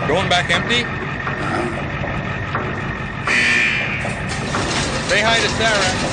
Going back empty? Say hi to Sarah.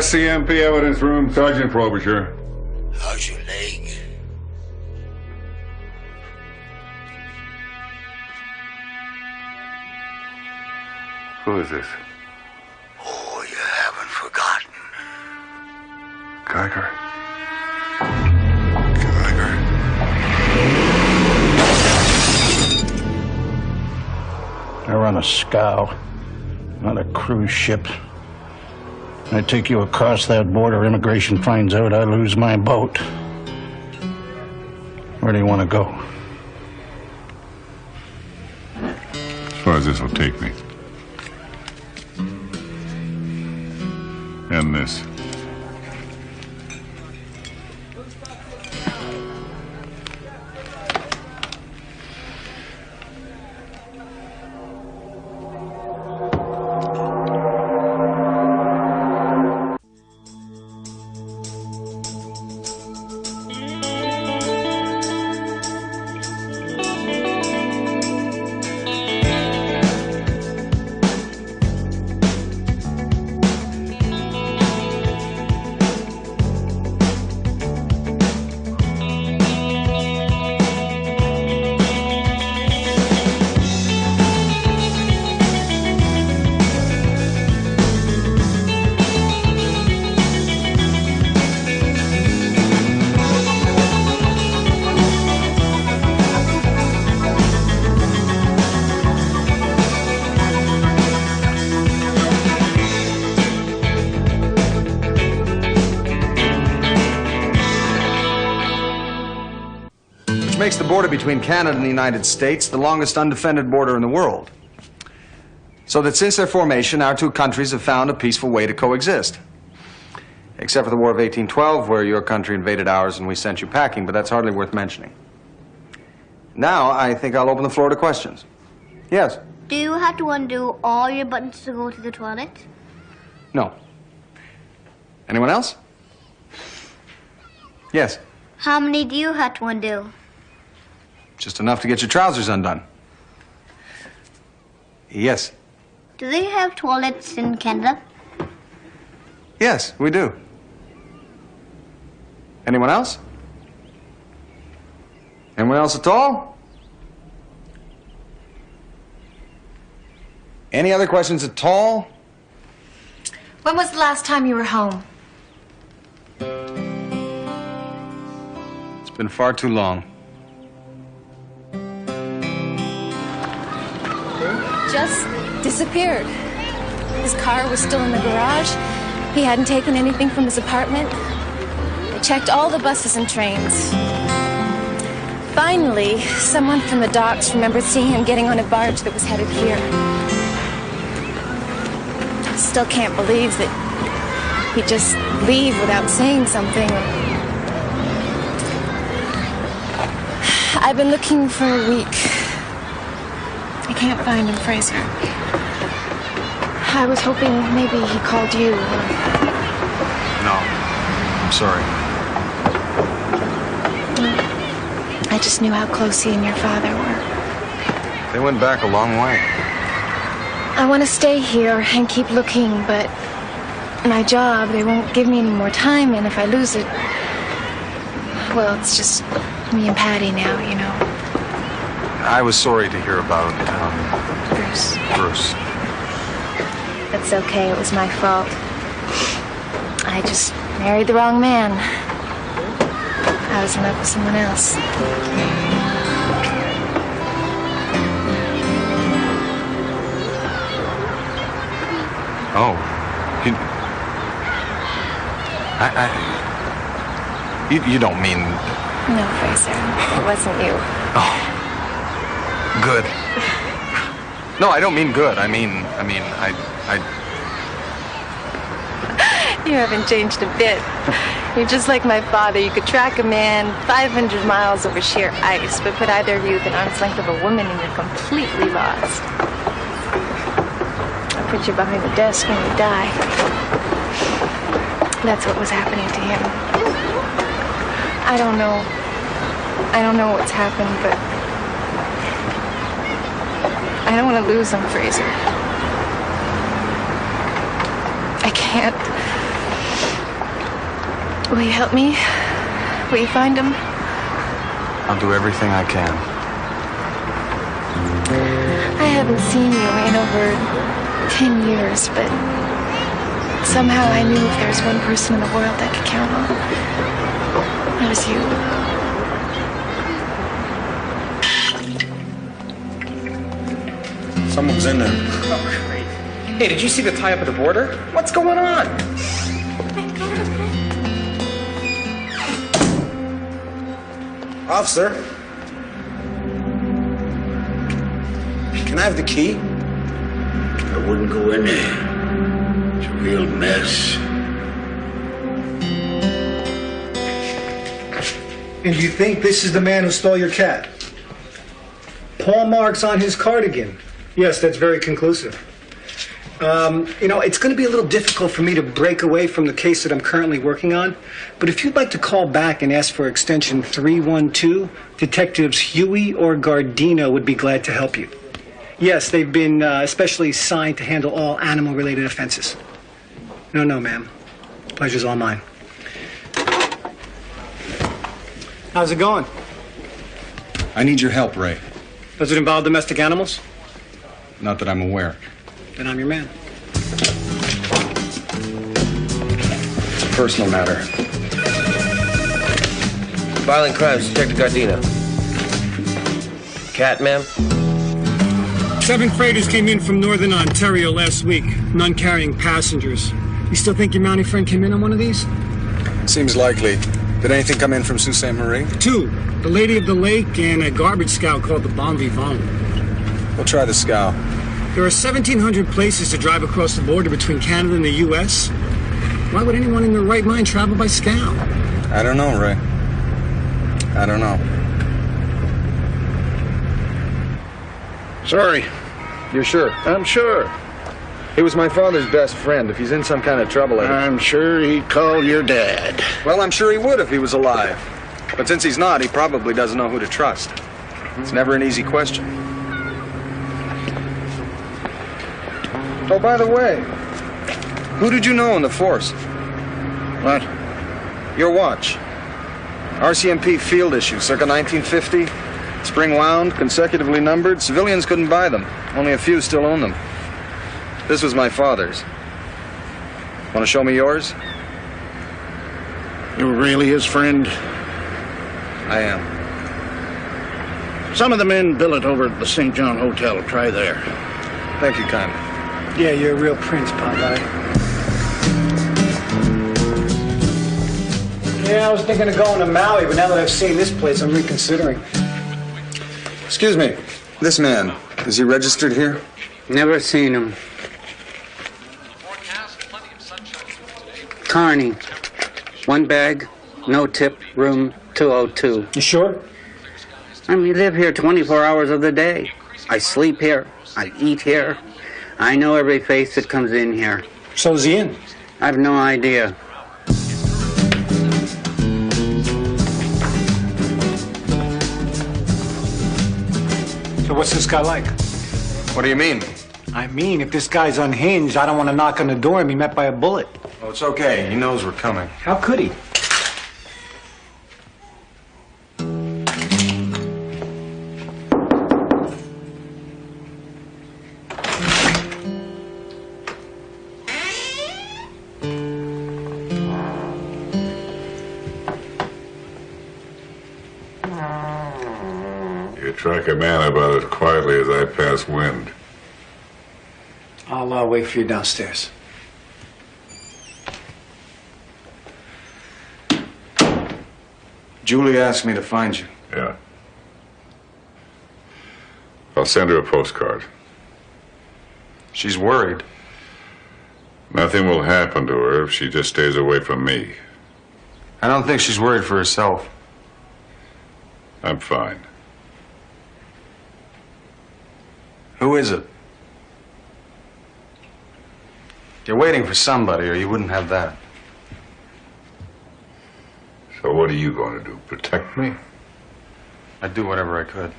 S1Ep3 evidence room, Sergeant Frobisher. How's your leg? Who is this? Oh, you haven't forgotten. Geiger. I run a scow, not a cruise ship. I take you across that border, immigration finds out I lose my boat. Where do you want to go? As far as this will take me. And this. Makes the border between Canada and the United States the longest undefended border in the world. So that since their formation, our two countries have found a peaceful way to coexist. Except for the War of 1812, where your country invaded ours and we sent you packing, but that's hardly worth mentioning. Now, I think I'll open the floor to questions. Yes? Do you have to undo all your buttons to go to the toilet? No. Anyone else? Yes? How many do you have to undo? Just enough to get your trousers undone. Yes. Do they have toilets in Canada? Yes, we do. Anyone else? Anyone else at all? Any other questions at all? When was the last time you were home? It's been far too long. Just disappeared. His car was still in the garage. He hadn't taken anything from his apartment. I checked all the buses and trains. Finally, someone from the docks remembered seeing him getting on a barge that was headed here. I still can't believe that he'd just leave without saying something. I've been looking for a week. I can't find him, Fraser. I was hoping maybe he called you. No, I'm sorry. I just knew how close he and your father were. They went back a long way. I want to stay here and keep looking, but my job, they won't give me any more time, and if I lose it, well, it's just me and Patty now, you know. I was sorry to hear about Bruce. Bruce. That's okay, it was my fault. I just married the wrong man. I was in love with someone else. Oh, You don't mean... No, Fraser. It wasn't you. Oh. Good. No, I don't mean good. I mean, You haven't changed a bit. You're just like my father. You could track a man 500 miles over sheer ice, but put either of you within arm's length of a woman and you're completely lost. I'll put you behind the desk and you die. That's what was happening to him. I don't know what's happened, but I don't want to lose him, Fraser. I can't. Will you help me? Will you find him? I'll do everything I can. I haven't seen you in over 10 years, but somehow I knew if there was one person in the world I could count on, it was you. Someone's in there. Oh, great. Hey, did you see the tie-up at the border? What's going on? Officer. Can I have the key? I wouldn't go in there. It's a real mess. And do you think this is the man who stole your cat? Paw marks on his cardigan. Yes, that's very conclusive. You know, it's going to be a little difficult for me to break away from the case that I'm currently working on, but if you'd like to call back and ask for extension 312, Detectives Huey or Gardino would be glad to help you. Yes, they've been especially assigned to handle all animal-related offenses. No, ma'am. Pleasure's all mine. How's it going? I need your help, Ray. Does it involve domestic animals? Not that I'm aware. Then I'm your man. It's a personal matter. Violent crimes, Detective Gardino. Cat, ma'am? 7 freighters came in from northern Ontario last week, none carrying passengers. You still think your Mountie friend came in on one of these? Seems likely. Did anything come in from Sault Ste. Marie? 2. The Lady of the Lake and a garbage scow called the Bon Vivant. We'll try the scow. There are 1,700 places to drive across the border between Canada and the U.S. Why would anyone in their right mind travel by scow? I don't know, Ray. I don't know. Sorry. You're sure? I'm sure. He was my father's best friend. If he's in some kind of trouble, I'm sure he'd call your dad. Well, I'm sure he would if he was alive. But since he's not, he probably doesn't know who to trust. It's never an easy question. Oh, by the way, who did you know in the force? What? Your watch. RCMP field issue, circa 1950. Spring wound, consecutively numbered. Civilians couldn't buy them. Only a few still own them. This was my father's. Want to show me yours? You were really his friend? I am. Some of the men billet over at the St. John Hotel. Try there. Thank you kindly. Yeah, you're a real prince, Popeye. Yeah, I was thinking of going to Maui, but now that I've seen this place, I'm reconsidering. Excuse me. This man, is he registered here? Never seen him. Carney. 1 bag, no tip, room 202. You sure? I mean, live here 24 hours of the day. I sleep here. I eat here. I know every face that comes in here. So's he in? I've no idea. So what's this guy like? What do you mean? I mean, if this guy's unhinged, I don't want to knock on the door and be met by a bullet. Oh, it's okay. He knows we're coming. How could he? You track a man about as quietly as I pass wind. I'll wait for you downstairs. Julie asked me to find you. Yeah. I'll send her a postcard. She's worried. Nothing will happen to her if she just stays away from me. I don't think she's worried for herself. I'm fine. Who is it? You're waiting for somebody, or you wouldn't have that. So what are you going to do? Protect me? I'd do whatever I could.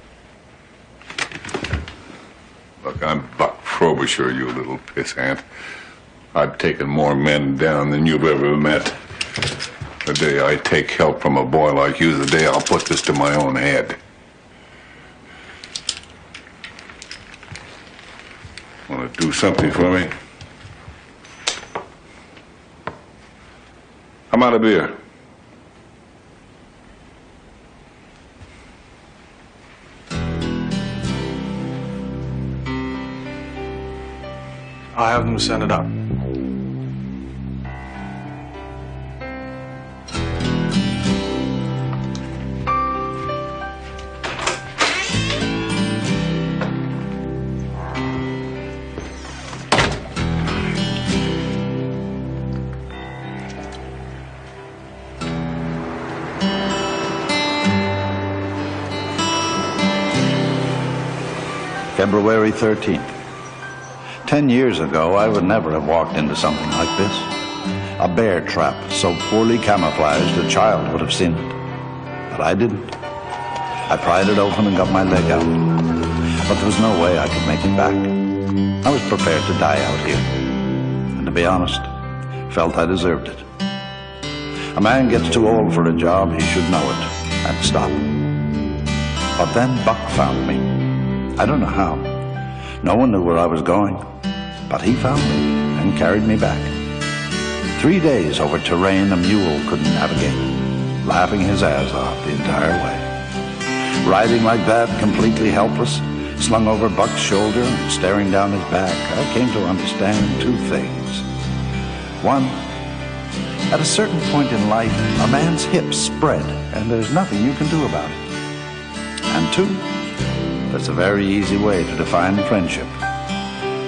Look, I'm Buck Frobisher, you little pissant. I've taken more men down than you've ever met. The day I take help from a boy like you, the day I'll put this to my own head. Want to do something for me? I'm out of beer. I'll have them send it up. February 13th. 10 years ago, I would never have walked into something like this. A bear trap so poorly camouflaged a child would have seen it. But I didn't. I pried it open and got my leg out. But there was no way I could make it back. I was prepared to die out here. And to be honest, felt I deserved it. A man gets too old for a job, he should know it and stop. But then Buck found me. I don't know how. No one knew where I was going. But he found me and carried me back. 3 days over terrain a mule couldn't navigate, laughing his ass off the entire way. Riding like that, completely helpless, slung over Buck's shoulder and staring down his back, I came to understand two things. One, at a certain point in life, a man's hips spread, and there's nothing you can do about it. And two, that's a very easy way to define friendship.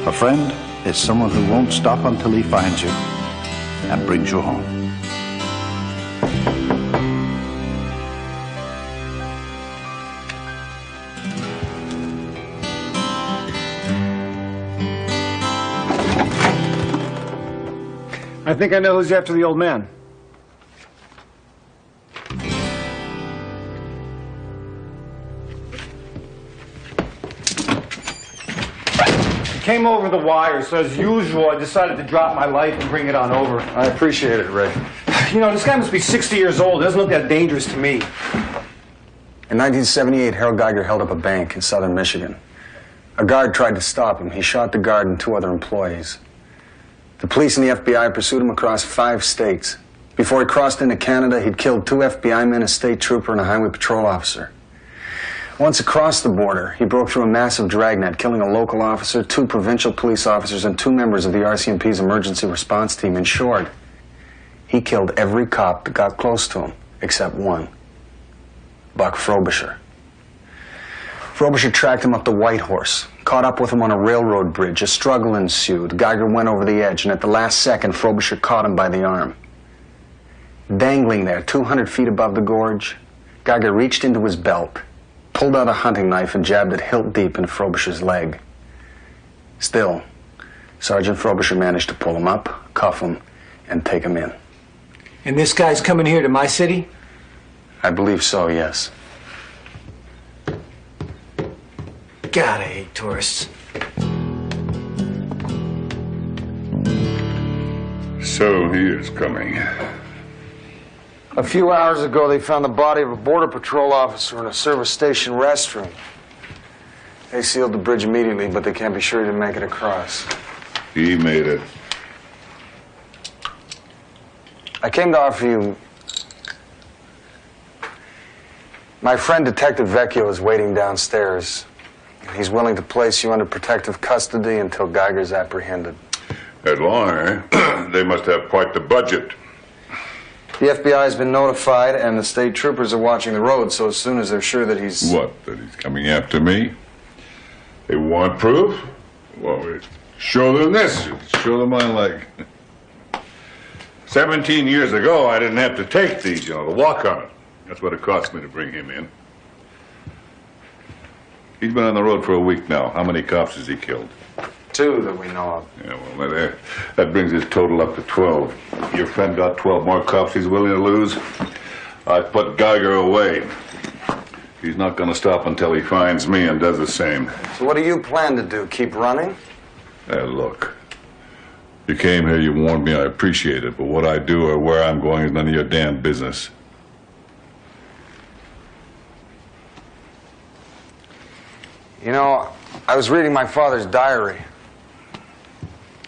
A friend is someone who won't stop until he finds you and brings you home. I think I know who's after the old man. Came over the wire, so as usual, I decided to drop my life and bring it on over. I appreciate it, Ray. You know, this guy must be 60 years old. Doesn't look that dangerous to me. In 1978, Harold Geiger held up a bank in southern Michigan. A guard tried to stop him. He shot the guard and 2 other employees. The police and the FBI pursued him across 5 states. Before he crossed into Canada, he'd killed 2 FBI men, a state trooper, and a highway patrol officer. Once across the border, he broke through a massive dragnet, killing a local officer, 2 provincial police officers, and 2 members of the RCMP's emergency response team. In short, he killed every cop that got close to him, except one, Buck Frobisher. Frobisher tracked him up the White Horse, caught up with him on a railroad bridge. A struggle ensued. Geiger went over the edge, and at the last second, Frobisher caught him by the arm. Dangling there, 200 feet above the gorge, Geiger reached into his belt, pulled out a hunting knife and jabbed it hilt deep into Frobisher's leg. Still, Sergeant Frobisher managed to pull him up, cuff him, and take him in. And this guy's coming here to my city? I believe so, yes. God, I hate tourists. So he is coming. A few hours ago, they found the body of a Border Patrol officer in a service station restroom. They sealed the bridge immediately, but they can't be sure he didn't make it across. He made it. I came to offer you... My friend Detective Vecchio is waiting downstairs. He's willing to place you under protective custody until Geiger's apprehended. That long, eh? They must have quite the budget. The FBI has been notified, and the state troopers are watching the road, so as soon as they're sure that he's... What, that he's coming after me? They want proof? Well, show them this. Show them my leg. 17 years ago, I didn't have to take these, to walk on it. That's what it cost me to bring him in. He's been on the road for a week now. How many cops has he killed? 2 that we know of. Yeah, well, that brings his total up to 12. Your friend got 12 more cops he's willing to lose. I put Geiger away. He's not going to stop until he finds me and does the same. So what do you plan to do? Keep running? Hey, look. You came here, you warned me, I appreciate it. But what I do or where I'm going is none of your damn business. You know, I was reading my father's diary.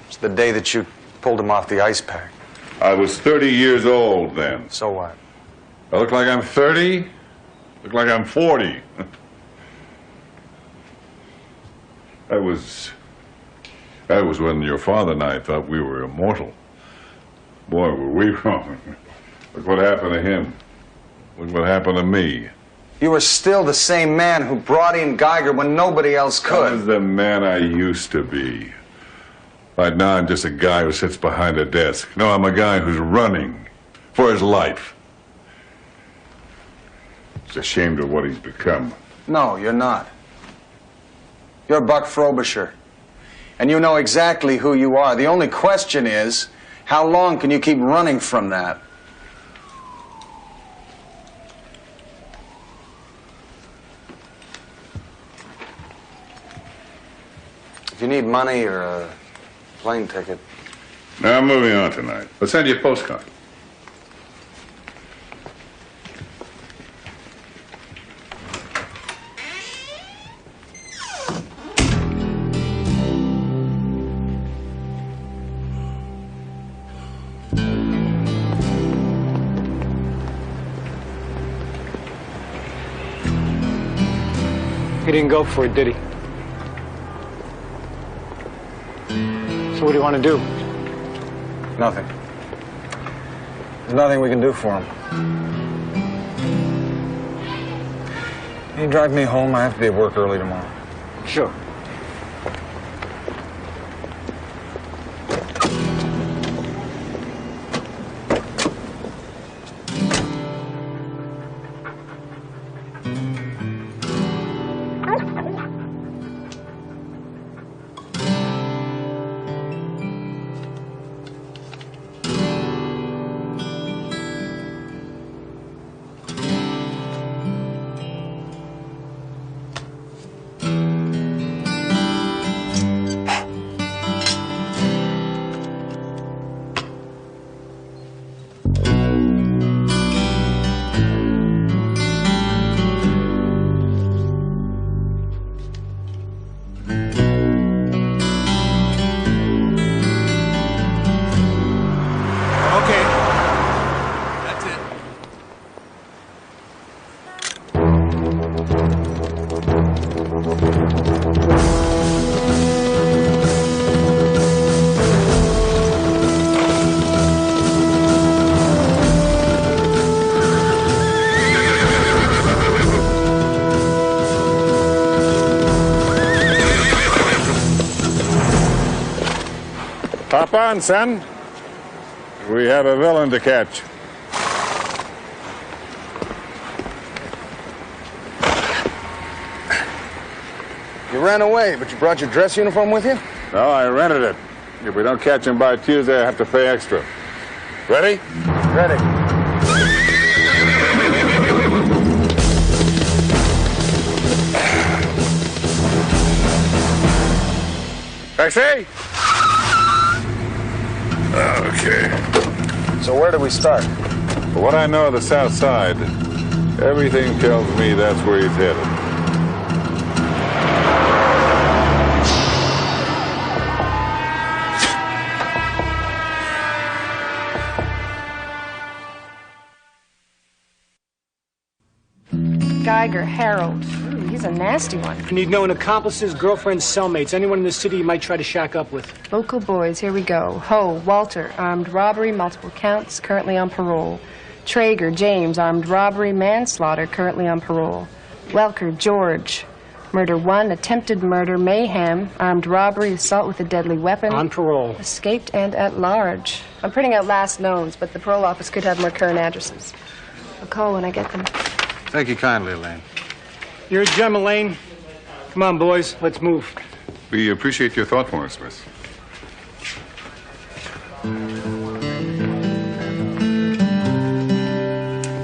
It's the day that you pulled him off the ice pack. I was 30 years old then. So what? I look like I'm 30? Look like I'm 40. That was when your father and I thought we were immortal. Boy, were we wrong. Look what happened to him. Look what happened to me. You were still the same man who brought in Geiger when nobody else could. I was the man I used to be. Right now, I'm just a guy who sits behind a desk. No, I'm a guy who's running for his life. He's ashamed of what he's become. No, you're not. You're Buck Frobisher. And you know exactly who you are. The only question is, how long can you keep running from that? If you need money or a plane ticket. Now, I'm moving on tonight. I'll send you a postcard. He didn't go for it, did he? So what do you want to do? Nothing. There's nothing we can do for him. Can you drive me home? I have to be at work early tomorrow. Sure. Hop on, son. We have a villain to catch. You ran away, but you brought your dress uniform with you? No, I rented it. If we don't catch him by Tuesday, I have to pay extra. Ready? Ready. Taxi! Okay. So where do we start? For what I know of the South Side, everything tells me that's where he's headed. Geiger, Harold, He's a nasty one. I need known accomplices, girlfriends, cellmates, anyone in the city you might try to shack up with. Local boys, here we go. Ho, Walter, armed robbery, multiple counts, currently on parole. Traeger, James, armed robbery, manslaughter, currently on parole. Welker, George, murder 1, attempted murder, mayhem, armed robbery, assault with a deadly weapon. On parole. Escaped and at large. I'm printing out last knowns, but the parole office could have more current addresses. I'll call when I get them. Thank you kindly, Elaine. You're a gem, Elaine. Come on, boys, let's move. We appreciate your thoughtfulness, miss.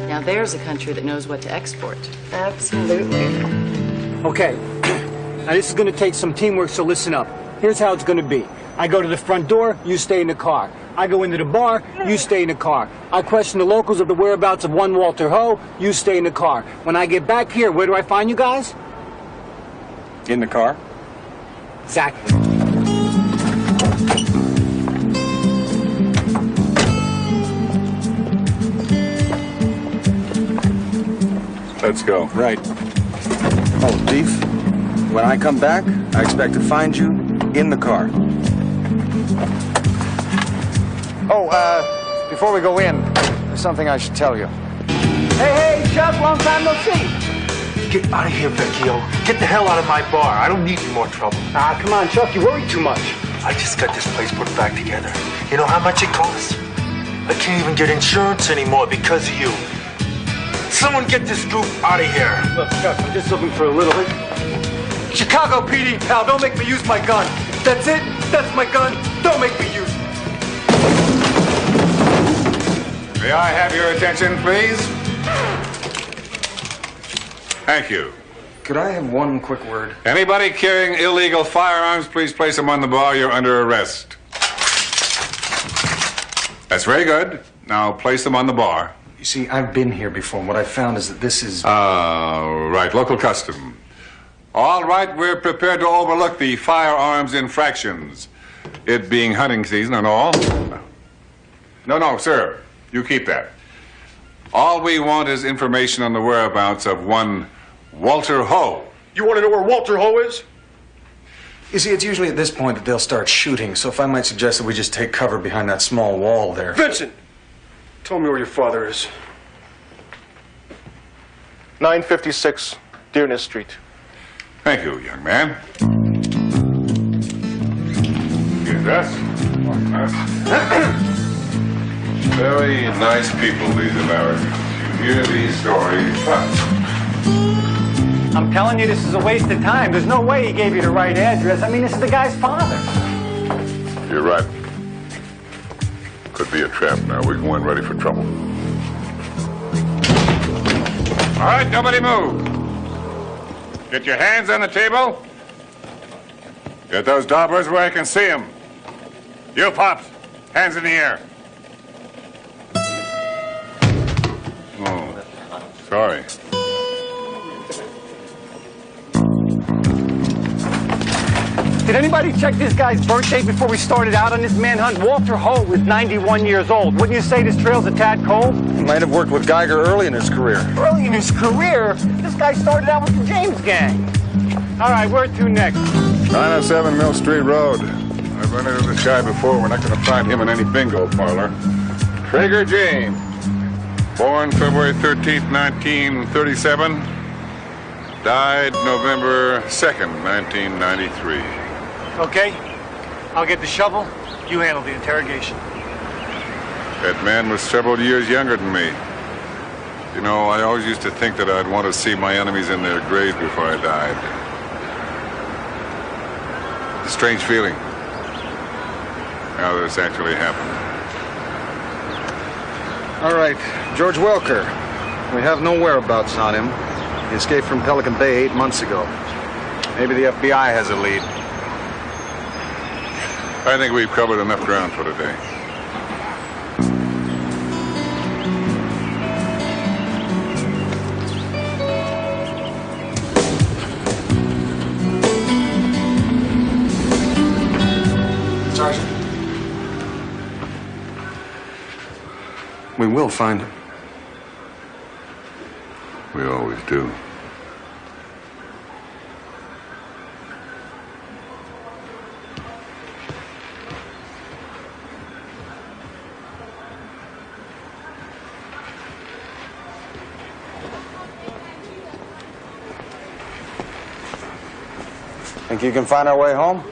Now there's a country that knows what to export. Absolutely. Okay, now this is going to take some teamwork, so listen up. Here's how it's going to be. I go to the front door, you stay in the car. I go into the bar, you stay in the car. I question the locals of the whereabouts of one Walter Ho, you stay in the car. When I get back here, where do I find you guys? In the car? Exactly. Let's go. Right. Oh, Thief, when I come back, I expect to find you in the car. Oh, before we go in, there's something I should tell you. Hey, Chuck, long time no see. Get out of here, Vecchio. Get the hell out of my bar. I don't need any more trouble. Ah, come on, Chuck, you worry too much. I just got this place put back together. You know how much it costs? I can't even get insurance anymore because of you. Someone get this group out of here. Look, Chuck, I'm just looking for a little... Chicago PD, pal, don't make me use my gun. That's it. That's my gun. Don't make me use it. May I have your attention, please? Thank you. Could I have one quick word? Anybody carrying illegal firearms, please place them on the bar. You're under arrest. That's very good. Now place them on the bar. You see, I've been here before. What I found is that this is... Right, local custom. All right, we're prepared to overlook the firearms infractions. It being hunting season and all. No, sir. You keep that. All we want is information on the whereabouts of one Walter Ho. You want to know where Walter Ho is? You see, it's usually at this point that they'll start shooting, so if I might suggest that we just take cover behind that small wall there. Vincent! Tell me where your father is. 956 Dearness Street. Thank you, young man. Yes, very nice people, these Americans. You hear these stories. I'm telling you, this is a waste of time. There's no way he gave you the right address. I mean, this is the guy's father. You're right. Could be a trap now. We're going ready for trouble. All right, nobody move. Get your hands on the table. Get those daubers where I can see them. You, Pops, hands in the air. Oh, sorry. Did anybody check this guy's birthday before we started out on this manhunt? Walter Ho was 91 years old. Wouldn't you say this trail's a tad cold? He might have worked with Geiger early in his career. Early in his career? This guy started out with the James Gang. All right, where to next? 907 Mill Street Road. I've run into this guy before. We're not going to find him in any bingo parlor. Traeger James. Born February 13th, 1937. Died November 2nd, 1993. Okay. I'll get the shovel. You handle the interrogation. That man was several years younger than me. You know, I always used to think that I'd want to see my enemies in their graves before I died. It's a strange feeling. Now that it's actually happened. All right, George Welker. We have no whereabouts on him. He escaped from Pelican Bay 8 months ago. Maybe the FBI has a lead. I think we've covered enough ground for today. Sergeant. We will find him. We always do. Think you can find our way home?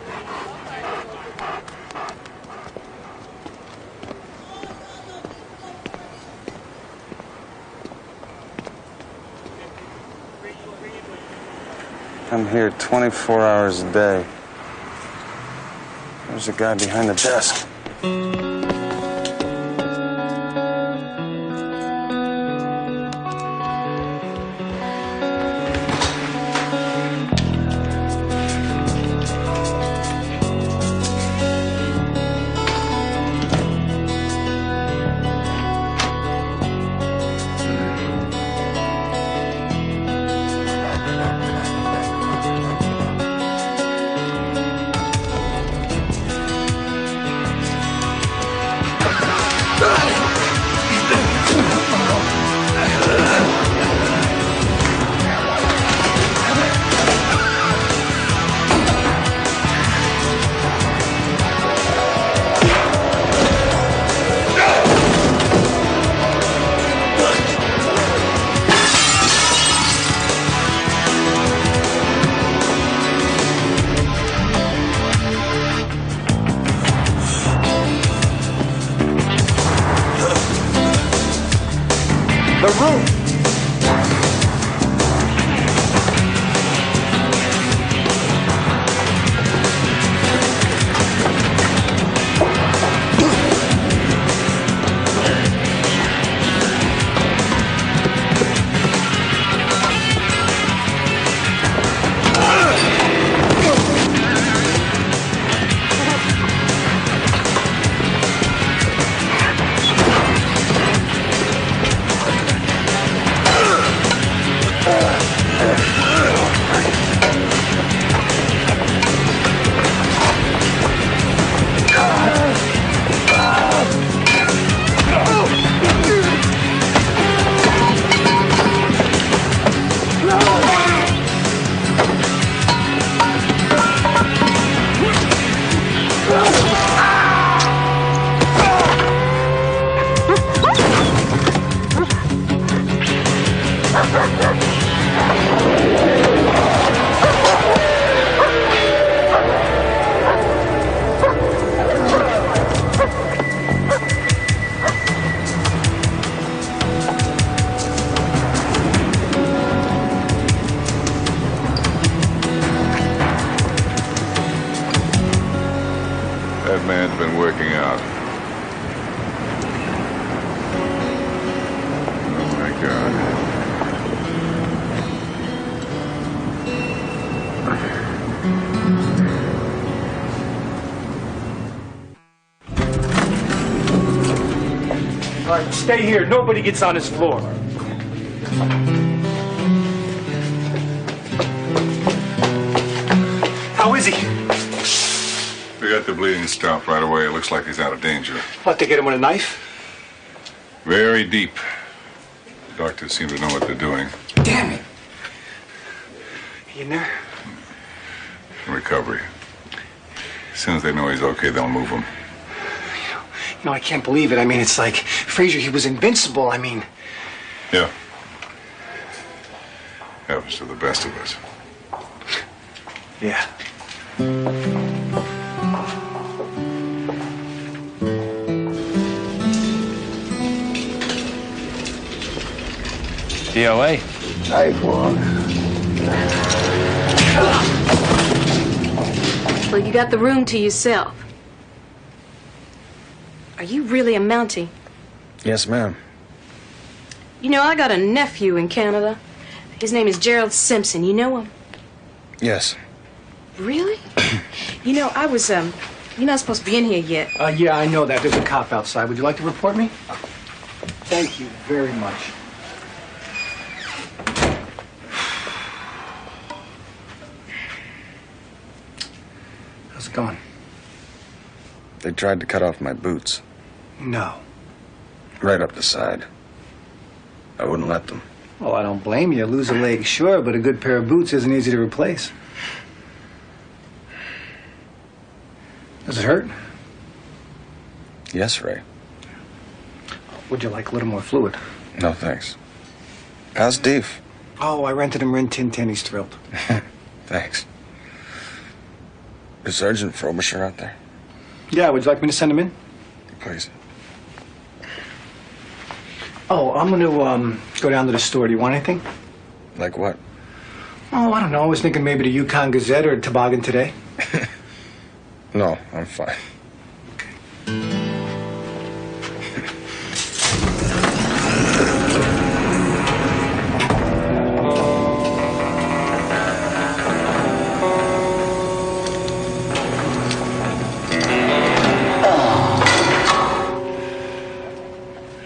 I'm here 24 hours a day. There's a guy behind the desk. That man's been working out. Oh, my God. All right, stay here. Nobody gets on this floor. How is he? We got the bleeding stopped right away. It looks like he's out of danger. What, they get him with a knife? Very deep. The doctors seem to know what they're doing. Damn it. You in there? Recovery. As soon as they know he's okay, they'll move him. You know, I can't believe it. I mean, it's like Fraser, he was invincible. I mean... Yeah. Happens to the best of us. Yeah. DOA. Nice one. Well, you got the room to yourself. Are you really a Mountie? Yes, ma'am. You know, I got a nephew in Canada. His name is Gerald Simpson. You know him? Yes. Really? You know, I was, you're not supposed to be in here yet. Yeah, I know that. There's a cop outside. Would you like to report me? Thank you very much. How's it going? They tried to cut off my boots. No. Right up the side. I wouldn't let them. Well, I don't blame you. Lose a leg, sure, but a good pair of boots isn't easy to replace. Does it hurt? Yes, Ray. Would you like a little more fluid? No, thanks. How's Dave? Oh, I rented him Rin Tin Tin. He's thrilled. Thanks. Is Sergeant Frobisher out there? Yeah, would you like me to send him in? Please. Oh, I'm going to go down to the store. Do you want anything? Like what? Oh, I don't know. I was thinking maybe the Yukon Gazette or Toboggan Today. No, I'm fine.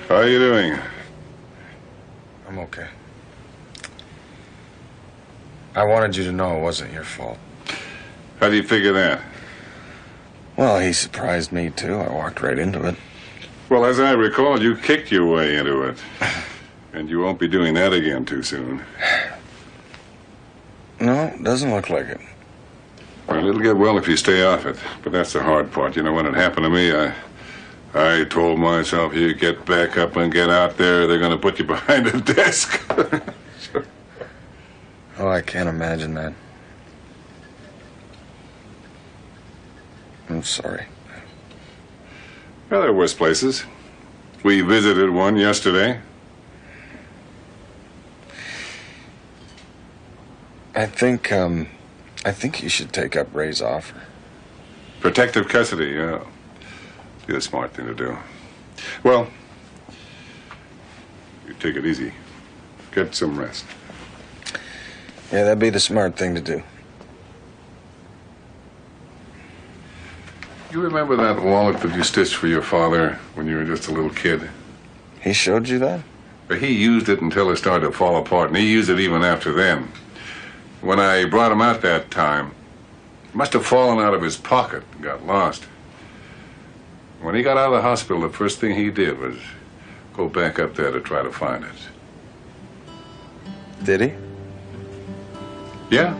How are you doing? I'm okay. I wanted you to know it wasn't your fault. How do you figure that? Well, he surprised me, too. I walked right into it. Well, as I recall, you kicked your way into it. And you won't be doing that again too soon. No, it doesn't look like it. Well, it'll get well if you stay off it. But that's the hard part. You know, when it happened to me, I told myself, you get back up and get out there, they're going to put you behind a desk. Oh, I can't imagine that. I'm sorry. Well, there are worse places. We visited one yesterday. I think you should take up Ray's offer. Protective custody, yeah. Be the smart thing to do. Well, you take it easy. Get some rest. Yeah, that'd be the smart thing to do. You remember that wallet that you stitched for your father when you were just a little kid? He showed you that? He used it until it started to fall apart, and he used it even after then. When I brought him out that time, it must have fallen out of his pocket and got lost. When he got out of the hospital, the first thing he did was go back up there to try to find it. Did he? Yeah.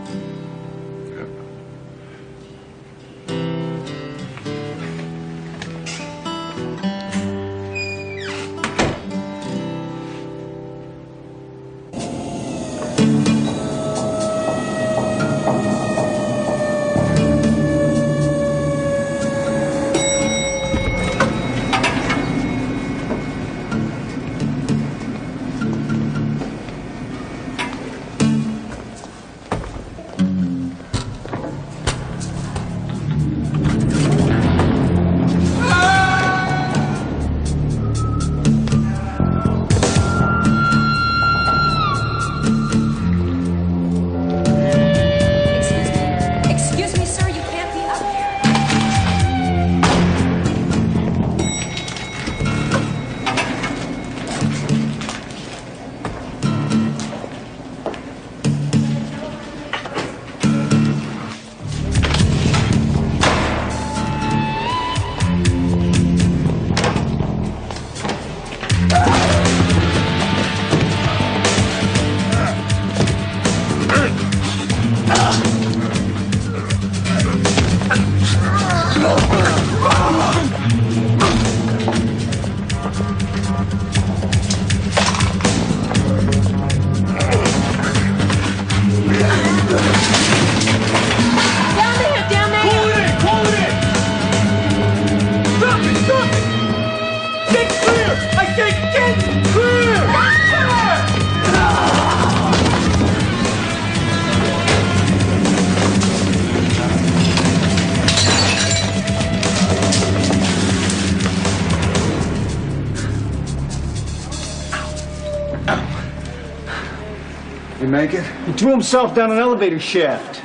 You make it? He threw himself down an elevator shaft.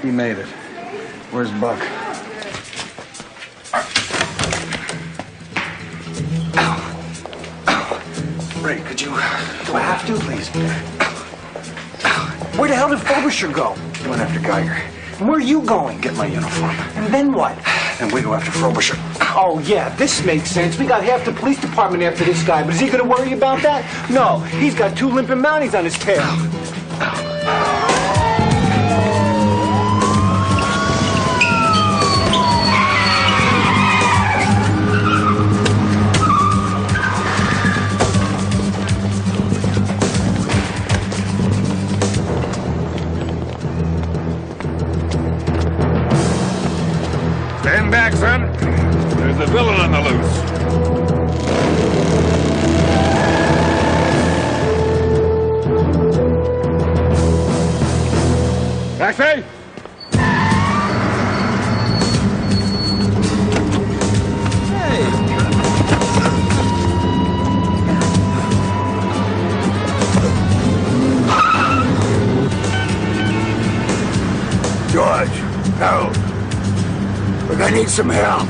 He made it. Where's Buck? Ray, could you... Do I have to? Please. Where the hell did Frobisher go? He went after Geiger. And where are you going? Get my uniform. And then what? And we go after Frobisher. Oh, yeah, this makes sense. We got half the police department after this guy, but is he gonna worry about that? No, he's got 2 limping Mounties on his tail. need some help.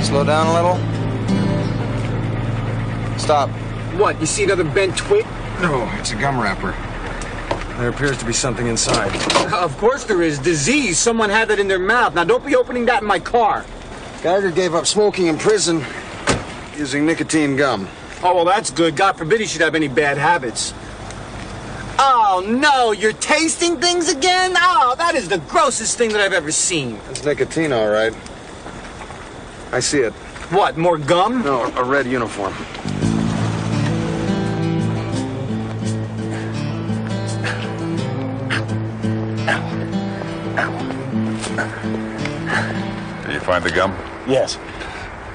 Slow down a little. Stop. What, you see another bent twig? No, it's a gum wrapper. There appears to be something inside. Of course there is. Disease. Someone had that in their mouth. Now don't be opening that in my car. Geiger gave up smoking in prison using nicotine gum. Oh, well, that's good. God forbid he should have any bad habits. Oh, no, you're tasting things again? Oh, that is the grossest thing that I've ever seen. It's nicotine, all right. I see it. What, more gum? No, a red uniform. Did you find the gum? Yes.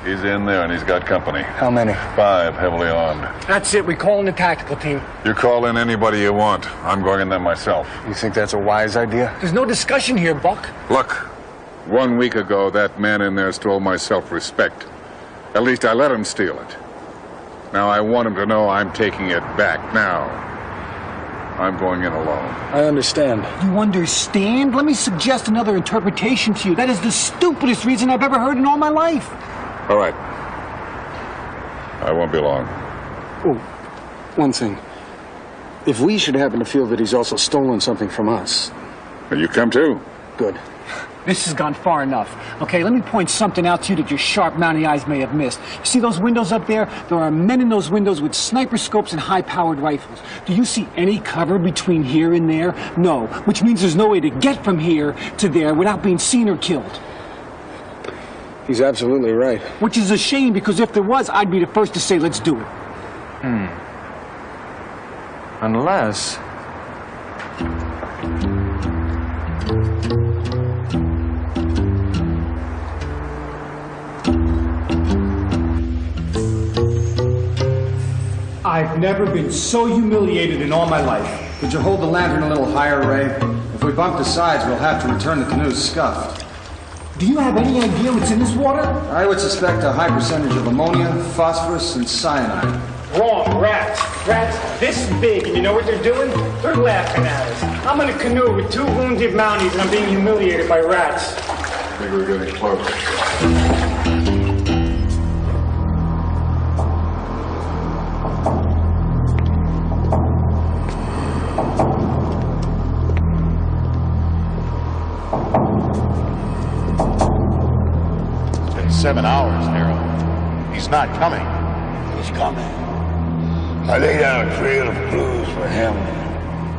He's in there and he's got company. How many? 5, heavily armed. That's it. We call in the tactical team. You call in anybody you want. I'm going in there myself. You think that's a wise idea? There's no discussion here, Buck. Look, 1 week ago, that man in there stole my self-respect. At least I let him steal it. Now I want him to know I'm taking it back now. I'm going in alone. I understand. You understand? Let me suggest another interpretation to you. That is the stupidest reason I've ever heard in all my life. All right. I won't be long. Oh, one thing. If we should happen to feel that he's also stolen something from us. Well, you come too. Good. This has gone far enough. Okay, let me point something out to you that your sharp Mountie eyes may have missed. You see those windows up there? There are men in those windows with sniper scopes and high-powered rifles. Do you see any cover between here and there? No, which means there's no way to get from here to there without being seen or killed. He's absolutely right. Which is a shame, because if there was, I'd be the first to say, let's do it. Unless... I've never been so humiliated in all my life. Could you hold the lantern a little higher, Ray? If we bump the sides, we'll have to return the canoes scuffed. Do you have any idea what's in this water? I would suspect a high percentage of ammonia, phosphorus, and cyanide. Wrong. Rats. Rats this big, and you know what they're doing? They're laughing at us. I'm in a canoe with 2 wounded Mounties, and I'm being humiliated by rats. I think we're getting close. It's been 7 hours, Harold. He's not coming. He's coming. I laid out a trail of clues for him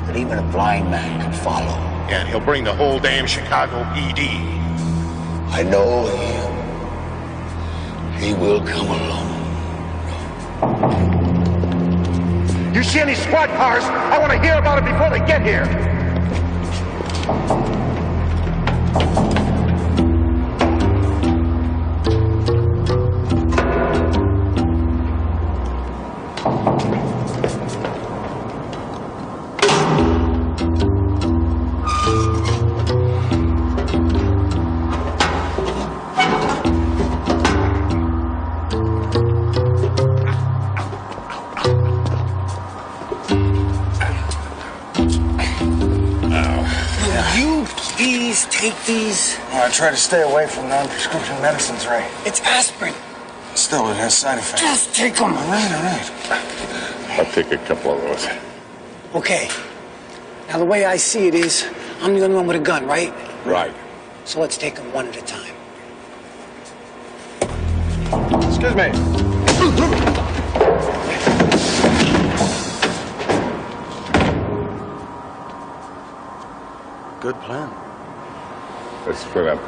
that even a blind man can follow. Yeah, and he'll bring the whole damn Chicago PD. I know him. He will come along. You see any squad cars? I want to hear about it before they get here. Take these. I try to stay away from non-prescription medicines, Ray. It's aspirin. Still, it has side effects. Just take them. All right. I'll take a couple of those. Okay. Now, the way I see it is, I'm the only one with a gun, right? Right. So let's take them one at a time. Excuse me. Good plan. Let's split up.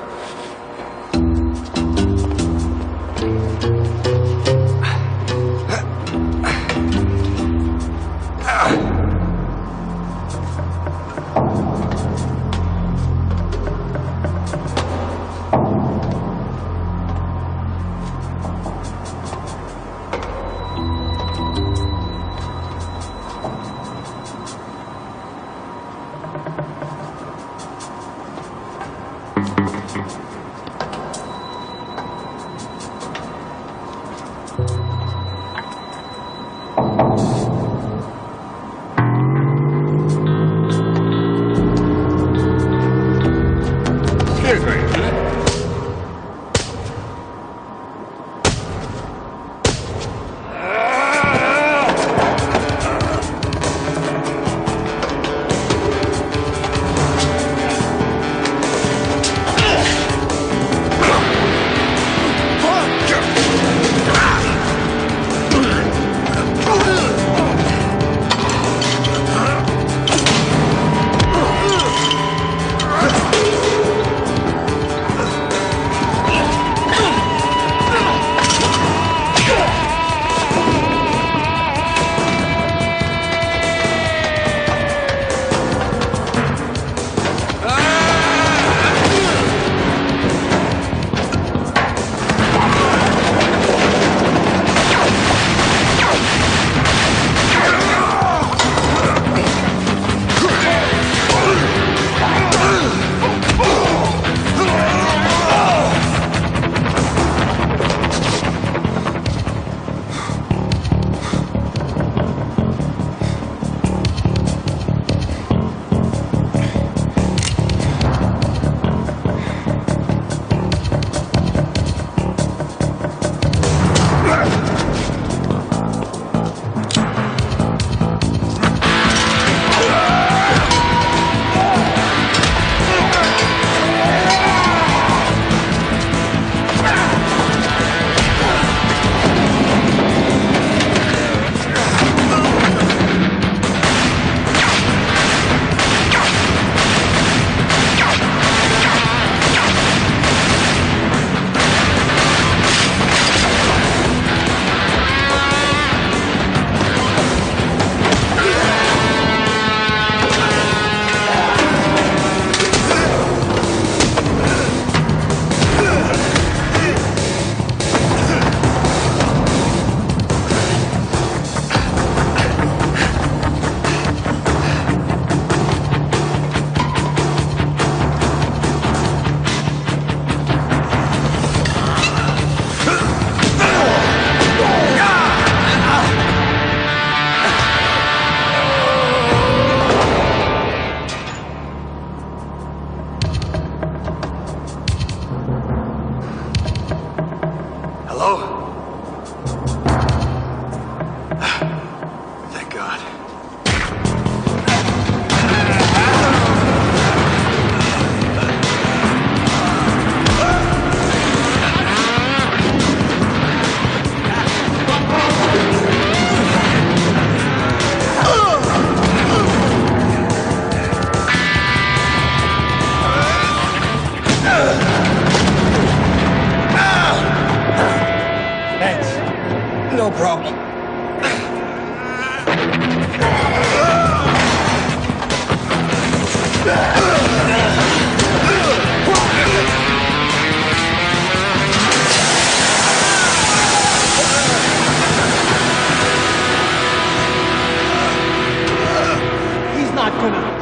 He's not gonna.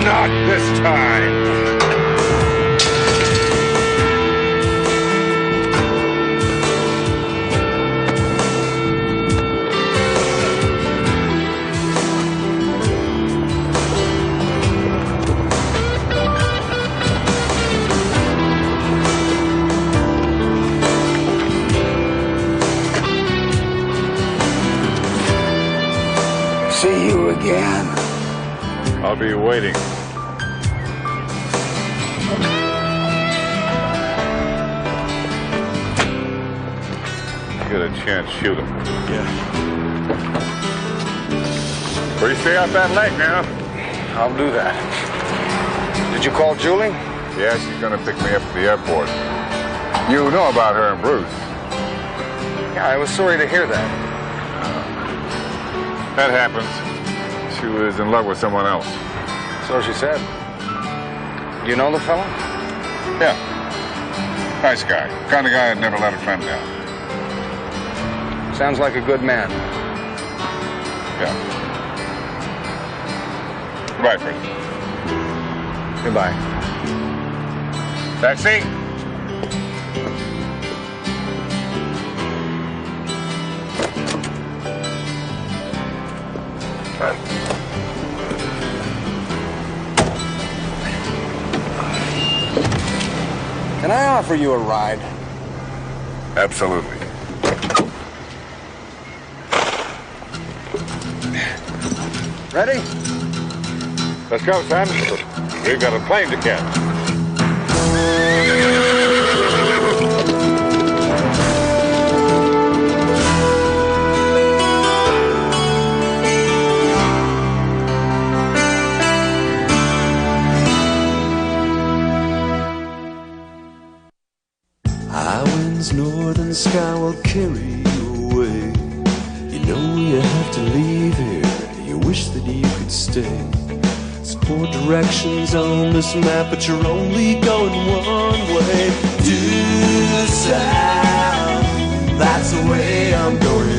Not this time. See you again. I'll be waiting. Get a chance, shoot him. Yeah. Where you stay off that lake now? I'll do that. Did you call Julie? Yeah, she's gonna pick me up at the airport. You know about her and Bruce. Yeah, I was sorry to hear that. That happens. She was in love with someone else. So she said. You know the fella? Yeah. Nice guy. Kind of guy that never let a friend down. Sounds like a good man. Yeah. Goodbye, Fraser. Goodbye. Taxi? Can I offer you a ride? Absolutely. Ready? Let's go, son. We've got a plane to catch. High winds, northern sky will carry you away. You know you have to leave here. You wish that you could stay. There's 4 directions on this map, but you're only going one way. Due south, that's the way I'm going.